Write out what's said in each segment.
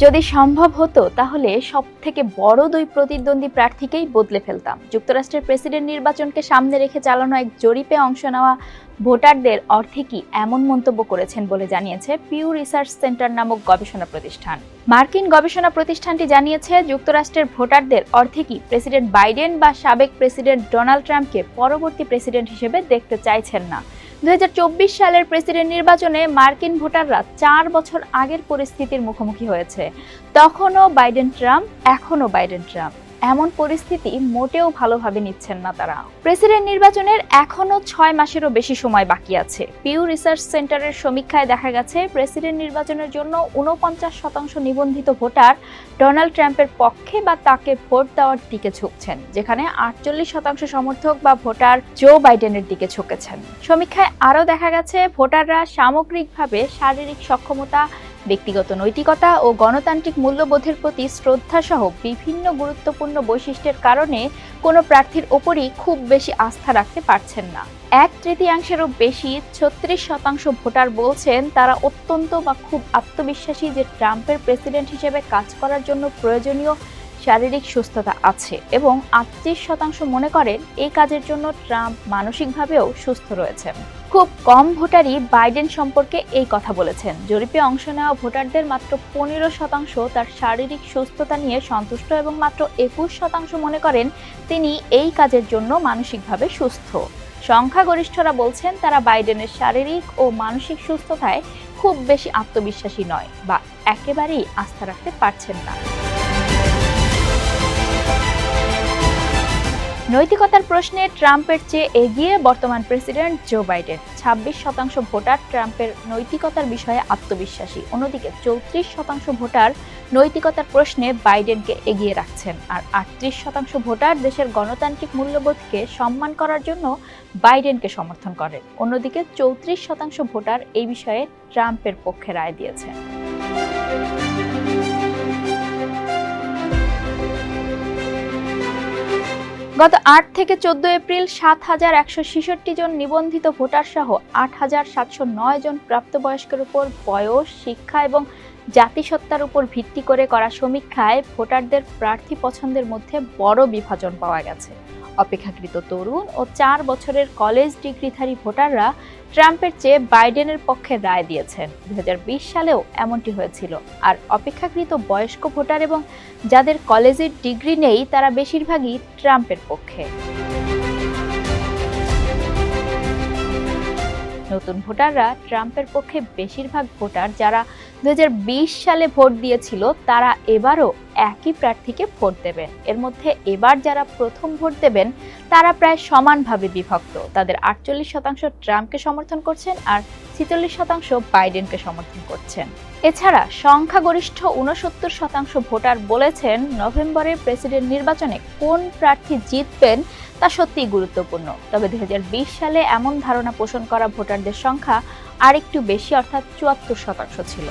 যদি সম্ভব হতো তাহলে সবথেকে বড় দুই প্রতিদ্বন্দ্বী প্রার্থীকেই বদলে ফেলতাম। যুক্তরাষ্ট্রের প্রেসিডেন্ট নির্বাচনকে সামনে রেখে চালানো এক জরিপে অংশ নেওয়া ভোটারদের অর্ধেকই এমন মন্তব্য করেছেন বলে জানিয়েছে পিউ রিসার্চ সেন্টার নামক গবেষণা প্রতিষ্ঠান। মার্কিন গবেষণা প্রতিষ্ঠানটি জানিয়েছে যুক্তরাষ্ট্রের ভোটারদের অর্ধেকই প্রেসিডেন্ট বাইডেন বা সাবেক প্রেসিডেন্ট ডোনাল্ড ট্রাম্পকে পরবর্তী প্রেসিডেন্ট হিসেবে দেখতে চাইছেন না। 2024 সালের প্রেসিডেন্ট নির্বাচনে মার্কিন ভোটাররা 4 বছর আগের পরিস্থিতির মুখোমুখি হয়েছে। তখনও বাইডেন ট্রাম্প, এখনও বাইডেন ট্রাম্প। এমন পরিস্থিতি মোটেও ভালোভাবে নিচ্ছেন না তারা। প্রেসিডেন্ট নির্বাচনের এখনো 6 মাসেরও বেশি সময় বাকি আছে। পিউ রিসার্চ সেন্টারের সমীক্ষায় দেখা গেছে প্রেসিডেন্ট নির্বাচনের জন্য 49% নিবন্ধিত ভোটার ডোনাল্ড ট্রাম্পের পক্ষে বা তাকে ভোট দেওয়ার দিকে ঝুঁকছেন, যেখানে 48% সমর্থক বা ভোটার জো বাইডেনের দিকে ঝুঁকেছেন। সমীক্ষায় আরও দেখা গেছে ভোটাররা সামগ্রিকভাবে শারীরিক সক্ষমতা, ব্যক্তিগত নৈতিকতা ও গণতান্ত্রিক মূল্যবোধের প্রতি শ্রদ্ধা সহ বিভিন্ন গুরুত্বপূর্ণ বৈশিষ্ট্যের কারণে কোনো প্রার্থীর ওপরই খুব বেশি আস্থা রাখতে পারছেন না। 1/3-এরও বেশি 36% ভোটার বলছেন তারা অত্যন্ত বা খুব আত্মবিশ্বাসী যে ট্রাম্পের প্রেসিডেন্ট হিসেবে কাজ করার জন্য প্রয়োজনীয় শারীরিক সুস্থতা আছে, এবং 38% মনে করেন এই কাজের জন্য ট্রাম্প মানসিকভাবেও সুস্থ রয়েছেন। খুব কম ভোটারই বাইডেন সম্পর্কে এই কথা বলেছেন। জরিপে অংশ নেওয়া ভোটারদের মাত্র 15% তার শারীরিক সুস্থতা নিয়ে সন্তুষ্ট এবং মাত্র 21% মনে করেন তিনি এই কাজের জন্য মানসিকভাবে সুস্থ। সংখ্যাগরিষ্ঠরা বলছেন তারা বাইডেনের শারীরিক ও মানসিক সুস্থতায় খুব বেশি আত্মবিশ্বাসী নয় বা একেবারেই আস্থা রাখতে পারছেন না। নৈতিকতার প্রশ্নে ট্রাম্পের চেয়ে এগিয়ে বর্তমান প্রেসিডেন্ট জো বাইডেন। 26% ভোটার ট্রাম্পের নৈতিকতার বিষয়ে আত্মবিশ্বাসী। অন্যদিকে 34% ভোটার নৈতিকতার প্রশ্নে বাইডেনকে এগিয়ে রাখছেন, আর 38% ভোটার দেশের গণতান্ত্রিক মূল্যবোধকে সম্মান করার জন্য বাইডেনকে সমর্থন করেন। অন্যদিকে 34% ভোটার এই বিষয়ে ট্রাম্পের পক্ষে রায় দিয়েছেন। গত 8 থেকে 14 এপ্রিল 7,166 জন নিবন্ধিত ভোটার সহ 8,709 জন প্রাপ্তবয়স্কের উপর বয়স, শিক্ষা এবং জাতিসত্তার উপর ভিত্তি করে করা সমীক্ষায় ভোটারদের প্রার্থী পছন্দের মধ্যে বড় বিভাজন পাওয়া গেছে। অপেক্ষাকৃত তরুণ ও 4 বছরের কলেজ ডিগ্রিধারী ভোটাররা ট্রাম্পের চেয়ে বাইডেনের পক্ষে রায় দিয়েছেন। 2020 সালেও এমনটি হয়েছিল। আর অপেক্ষাকৃত বয়স্ক ভোটার এবং যাদের কলেজের ডিগ্রি নেই তারা বেশিরভাগই ট্রাম্পের পক্ষে। নতুন ভোটাররা ট্রাম্পের পক্ষে। বেশিরভাগ ভোটার যারা 2020 সালে ভোট দিয়েছিল তারা এবারও একই প্রার্থীকে ভোট দেবেন। এর মধ্যে এবার যারা প্রথম ভোট দেবেন তারা প্রায় সমানভাবে বিভক্ত। তাদের 48% ট্রাম্পকে সমর্থন করছেন আর 46% বাইডেনকে সমর্থন করছেন। এছাড়া সংখ্যাগরিষ্ঠ 69% ভোটার বলেছেন নভেম্বরে প্রেসিডেন্ট নির্বাচনে কোন প্রার্থী জিতবেন তা সত্যিই গুরুত্বপূর্ণ। তবে 2020 সালে এমন ধারণা পোষণ করা ভোটারদের সংখ্যা আরেকটু বেশি, অর্থাৎ 74% ছিল।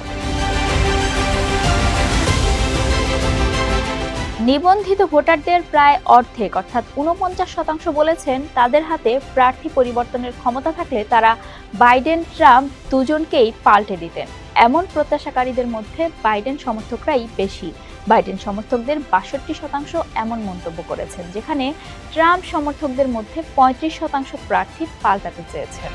নিবন্ধিত ভোটারদের প্রায় অর্ধেক অর্থাৎ 49% বলেছেন তাদের হাতে প্রার্থী পরিবর্তনের ক্ষমতা থাকলে তারা বাইডেন ট্রাম্প দুজনকেই পাল্টে দিতেন। এমন প্রত্যাশাকারীদের মধ্যে বাইডেন সমর্থকরাই বেশি। বাইডেন সমর্থকদের 62% এমন মন্তব্য করেছেন, যেখানে ট্রাম্প সমর্থকদের মধ্যে 35% প্রার্থী পাল্টাতে চেয়েছেন।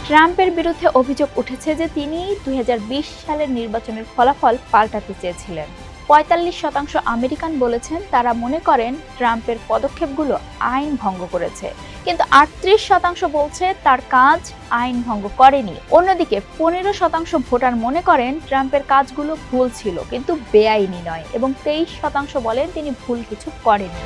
ট্রাম্পের বিরুদ্ধে অভিযোগ উঠেছে যে তিনি 2020 সালের নির্বাচনের ফলাফল পাল্টাতে চেয়েছিলেন। 45% আমেরিকান বলেছেন তারা মনে করেন ট্রাম্পের পদক্ষেপগুলো আইন ভঙ্গ করেছে, কিন্তু 38% বলছে তার কাজ আইন ভঙ্গ করেনি। অন্যদিকে 15% ভোটার মনে করেন ট্রাম্পের কাজগুলো ভুল ছিল কিন্তু বেআইনি নয়, এবং 23% বলেন তিনি ভুল কিছু করেননি।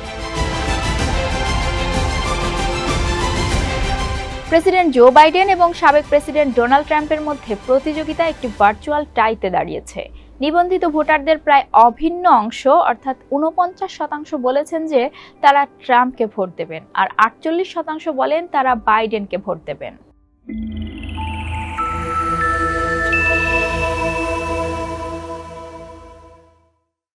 প্রেসিডেন্ট জো বাইডেন এবং সাবেক প্রেসিডেন্ট ডোনাল্ড ট্রাম্পের মধ্যে প্রতিযোগিতা একটি ভার্চুয়াল টাইতে দাঁড়িয়েছে। নিবন্ধিত ভোটারদের প্রায় অভিন্ন অংশ অর্থাৎ 49% বলেছেন যে তারা ট্রাম্পকে ভোট দেবেন, আর 48% বলেন তারা বাইডেনকে ভোট দেবেন।